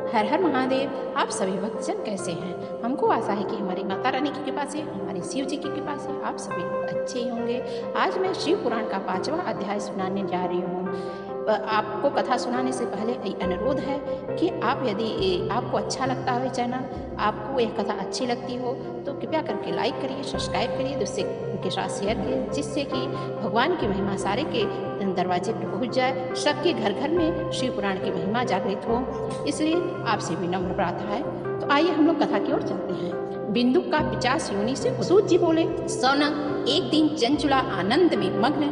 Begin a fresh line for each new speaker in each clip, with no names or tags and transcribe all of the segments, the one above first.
हर हर महादेव। आप सभी भक्तजन कैसे हैं? हमको आशा है कि हमारी माता रानी की कृपा से, हमारे शिव जी की कृपा से आप सभी लोग अच्छे ही होंगे। आज मैं शिव पुराण का 5वां अध्याय सुनाने जा रही हूँ। आपको कथा सुनाने से पहले अनुरोध है कि आप यदि आपको अच्छा लगता हो चैनल, आपको यह कथा अच्छी लगती हो तो कृपया करके लाइक करिए, सब्सक्राइब करिए, दूसरे के साथ शेयर करिए, जिससे कि भगवान की महिमा सारे के दरवाजे पर पहुंच जाए, सबके घर घर में शिव पुराण की महिमा जागृत हो। इसलिए आपसे विनम्र प्रार्थना है। तो आइए हम लोग कथा की ओर चलते हैं। बिंदु का 50 योनि से सूत जी बोले, सौनक एक दिन चंचुला आनंद में मग्न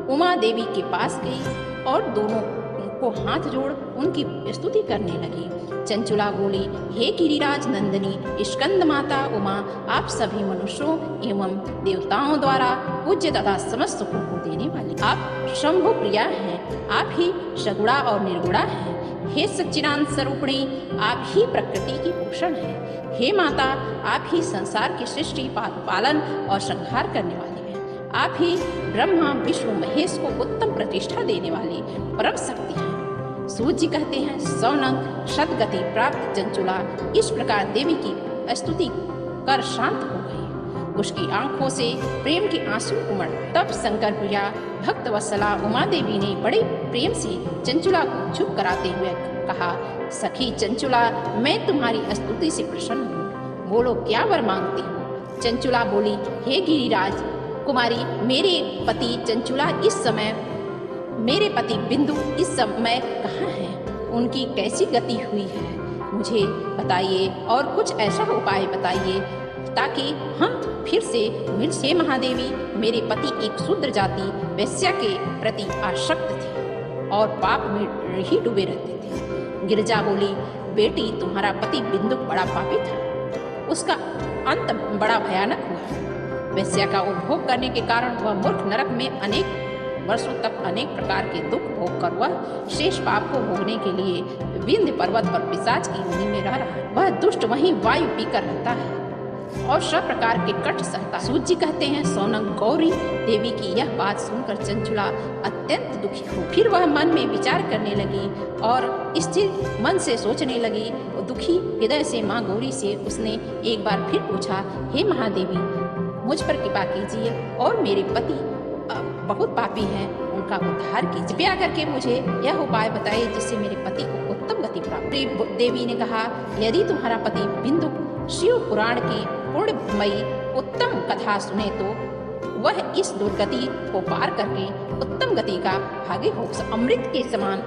उमा देवी के पास गई और दोनों को हाथ जोड़ उनकी स्तुति करने लगी। चंचुला बोली, हे गिरिराज नंदिनी स्कंद माता उमा, आप सभी मनुष्यों एवं देवताओं द्वारा पूज्य तथा समस्त सुखों को देने वाली, आप शंभु प्रिया हैं, आप ही सगुणा और निर्गुणा हैं। हे सच्चिदानंद स्वरूपिणी, आप ही प्रकृति की पोषण हैं। हे माता, आप ही संसार की सृष्टि पालन और संहार करने वाली हैं। आप ही ब्रह्मा विष्णु महेश को उत्तम प्रतिष्ठा देने वाली परम शक्ति हैं। सूत जी कहते हैं, सौनक सदगति प्राप्त चंचुला इस प्रकार देवी की स्तुति कर शांत हो गई। उसकी आंखों से प्रेम के आंसू उमड़ गए। तब शंकर प्रिया भक्त वत्सला उमा देवी ने बड़े प्रेम से चंचुला को चुप कराते हुए कहा, सखी चंचुला, मैं तुम्हारी स्तुति से प्रसन्न हूँ, बोलो क्या वर मांगती हो? चंचुला बोली, हे गिरिराज कुमारी, मेरे पति चंचुला इस समय मेरे पति बिंदु इस समय कहाँ हैं? उनकी कैसी गति हुई है मुझे बताइए और कुछ ऐसा उपाय बताइए ताकि हम फिर से मिल से। महादेवी, मेरे पति एक शूद्र जाति वैश्या के प्रति आसक्त थे और पाप में ही डूबे रहते थे। गिरजा बोली, बेटी तुम्हारा पति बिंदु बड़ा पापी था, उसका अंत बड़ा भयानक हुआ। वैश्या का उपभोग करने के कारण वह मूर्ख नरक में अनेक वर्षों तक अनेक प्रकार के दुख भोग कर वह शेष पाप को भोगने के लिए विंध्य पर्वत पर पिशाच की योनि में रह रहा है। वह दुष्ट वहीं वायु पीकर रहता है और सब प्रकार के कष्ट सहता है। सूत जी कहते हैं, सौनक गौरी देवी की यह बात सुनकर चंचुला अत्यंत दुखी हो। फिर वह मन में विचार करने लगी और स्थिर मन से सोचने लगी। दुखी हृदय से माँ गौरी से उसने एक बार फिर पूछा, हे महादेवी, मुझ पर कृपा कीजिए और मेरे पति बहुत पापी हैं, उनका उद्धार कीजिए। कृपया करके मुझे यह उपाय बताइए जिससे मेरे पति को उत्तम गति प्राप्त। देवी ने कहा, यदि तुम्हारा पति बिंदु शिव पुराण की पूर्णमयी उत्तम कथा सुने तो वह इस दुर्गति को पार करके उत्तम गति का भागी हो। अमृत के समान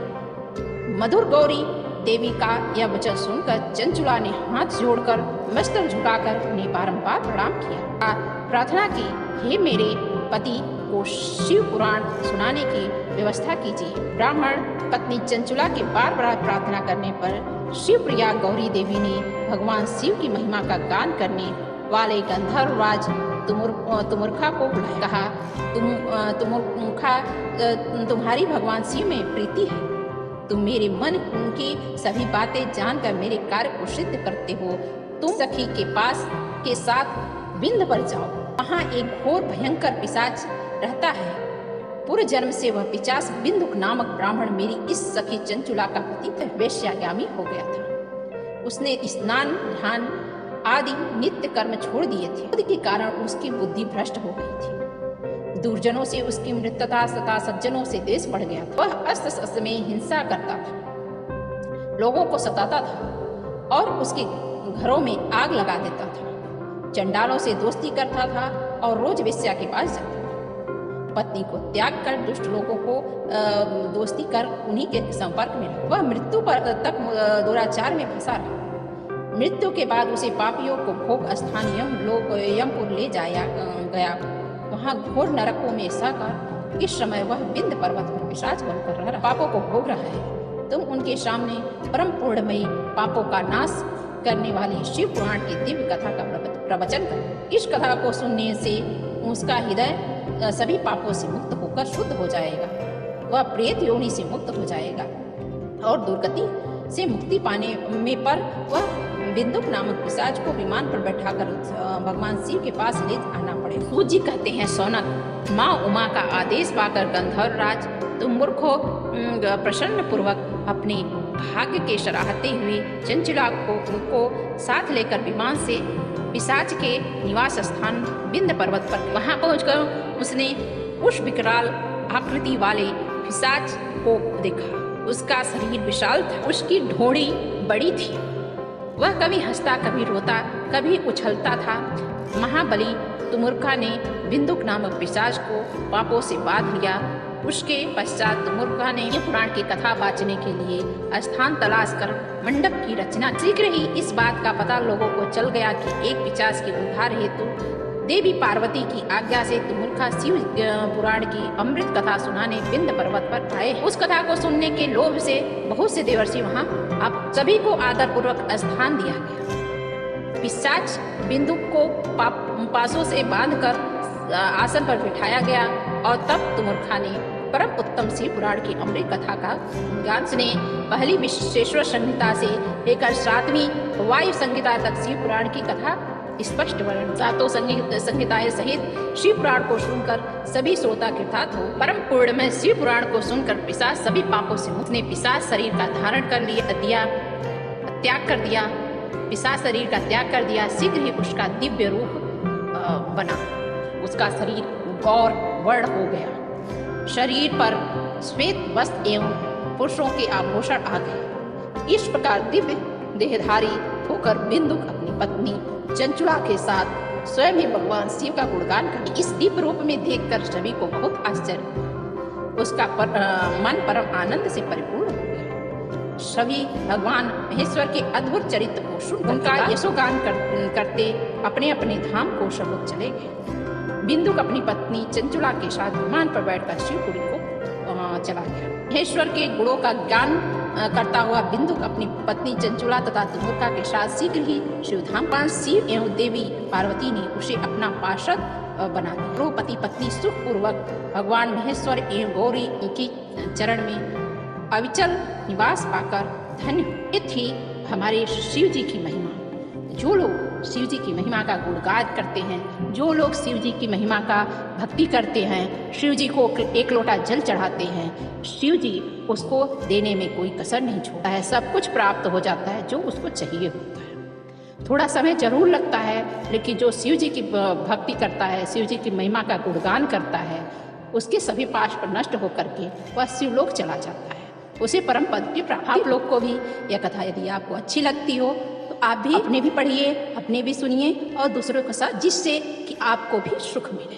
मधुर गौरी देवी का यह वचन सुनकर चंचुला ने हाथ जोड़कर मस्तक झुकाकर उन्हें बारंबार प्रणाम किया। प्रार्थना की, हे मेरे पति को शिव पुराण सुनाने की व्यवस्था कीजिए। ब्राह्मण पत्नी चंचुला के बार बार प्रार्थना करने पर शिव प्रिया गौरी देवी ने भगवान शिव की महिमा का गान करने वाले गंधर्वराज तुमुर्खा को बुलाया। कहा, तुमुर्खा, तुम्हारी भगवान शिव में प्रीति है, तुम मेरे मन की सभी बातें जानकर मेरे कार्य को सिद्ध करते हो। तुम सखी के पास के साथ विंध्य पर जाओ, वहाँ एक घोर भयंकर पिशाच रहता है। पूर्व जन्म से वह पिशाच बिंदुक नामक ब्राह्मण मेरी इस सखी चंचुला का पति वैश्यागामी हो गया था। उसने स्नान ध्यान आदि नित्य कर्म छोड़ दिए थे, खुद के कारण उसकी बुद्धि भ्रष्ट हो गई थी। दुर्जनों से उसकी मृत्यता तथा सज्जनों से द्वेष बढ़ गया था। वह अस्त्र शस्त्र में हिंसा करता था, लोगों को सताता था और उसके घरों में आग लगा देता था। चंडालों से दोस्ती करता था और रोज वेश्या के पास जाता था। पत्नी को त्याग कर दुष्ट लोगों को दोस्ती कर उन्हीं के संपर्क में रहा। वह मृत्यु पर तक दुराचार में फंसा रहा। मृत्यु के बाद उसे पापियों को भोग स्थान यमपुर ले जाया गया। वहाँ घोर नरकों में सहकर इस समय वह विंध्य पर्वत में पिशाच बनकर रह रहा, पापों को भोग रहा है। तुम उनके सामने परम पूर्णमयी पापों का नाश करने वाली शिव पुराण की दिव्य कथा का प्रवचन करो। इस कथा को सुनने से उसका हृदय सभी पापों से मुक्त होकर शुद्ध हो जाएगा। वह प्रेत योनि से मुक्त हो जाएगा और दुर्गति से मुक्ति पाने में पर वह बिंदुक नामक पिशाच को विमान पर बैठाकर भगवान शिव के पास ले आना पड़े। सूत जी कहते हैं, सौनक, माँ उमा का आदेश पाकर गंधर्वराज तुम मूर्खो प्रसन्न पूर्वक अपने भाग्य के सराहते हुए चंचला को साथ लेकर विमान से पिशाच के निवास स्थान विंध्य पर्वत पर वहां पहुंचकर उसने उस विकराल आकृति वाले पिशाच को देखा। उसका शरीर विशाल था, उसकी ढोड़ी बड़ी थी। वह कभी हंसता, कभी रोता, कभी उछलता था। महाबली तुमुर्का ने बिंदुक नामक पिशाच को पापों से बांध लिया। उसके पश्चात तुमुर्का ने ये पुराण की कथा बांचने के लिए स्थान तलाश कर मंडप की रचना। शीघ्र ही इस बात का पता लोगों को चल गया कि एक पिशाच के उद्धार हेतु देवी पार्वती की आज्ञा से तुमुर्का शिव पुराण की अमृत कथा सुनाने विंध्य पर्वत पर आए। उस कथा को सुनने के लोभ से बहुत से देवर्षि वहां आप सभी को आदर पूर्वक स्थान दिया गया। पिशाच बिंदुक को पासों से बांधकर आसन पर बिठाया गया और तब तुमुर्का ने परम उत्तम शिव पुराण की अमृत कथा का ज्ञान सुने। पहली विश्वेश्वर संहिता से लेकर 7वीं वायु संहिता तक शिव पुराण की कथा स्पष्ट वर्णन। सातों संहिताएं सहित शिव पुराण को सुनकर सभी श्रोता कृतार्थ हो। परम पूर्ण में शिव पुराण को सुनकर पिशाच सभी पापों से मुक्त ने पिशाच शरीर का धारण कर दिया, त्याग कर दिया। पिशाच शरीर का त्याग कर दिया। शीघ्र ही उसका दिव्य रूप बना। उसका शरीर गौर वर्ण हो गया। शरीर पर श्वेत वस्त्र एवं पुरुषों के आभूषण आ गए। इस प्रकार दिव्य देहधारी होकर बिंदुक अपनी पत्नी चंचुला के साथ स्वयं ही भगवान शिव का गुणगान कर इस दिव्य रूप में देखकर सभी को बहुत आश्चर्य। उसका मन परम आनंद से परिपूर्ण हो गया। सभी भगवान महेश्वर के अद्भुत चरित्र को सुन उनका यशोगान करते अपने अपने धाम को सब लोग चले गए। बिंदुक अपनी पत्नी चंचुला के साथ विमान पर बैठकर शिवपुरी को चला गया। महेश्वर के गुणों का ज्ञान करता हुआ बिंदुक अपनी पत्नी चंचुला तथा तुमुर्का के साथ शीघ्र ही शिवधाम शिव एवं देवी पार्वती ने उसे अपना पार्षद बना दिया। पति पत्नी सुखपूर्वक भगवान महेश्वर एवं गौरी के चरण में अविचल निवास पाकर धन्य हुए। थी हमारे शिव जी की महिमा। जो लोग शिव जी की महिमा का गुणगान करते हैं, जो लोग शिव जी की महिमा का भक्ति करते हैं, शिव जी को एक लोटा जल चढ़ाते हैं, शिव जी उसको देने में कोई कसर नहीं छोड़ता है। सब कुछ प्राप्त हो जाता है जो उसको चाहिए होता है। थोड़ा समय जरूर लगता है, लेकिन जो शिव जी की भक्ति करता है, शिव जी की महिमा का गुणगान करता है, उसके सभी पाश पर नष्ट होकर के वह शिवलोक चला जाता है। उसे परम पद की प्राप्ति। आप लोग को भी यह कथा यदि आपको अच्छी लगती हो तो आप भी अपने भी पढ़िए, अपने भी सुनिए और दूसरों के साथ, जिससे कि आपको भी सुख मिले।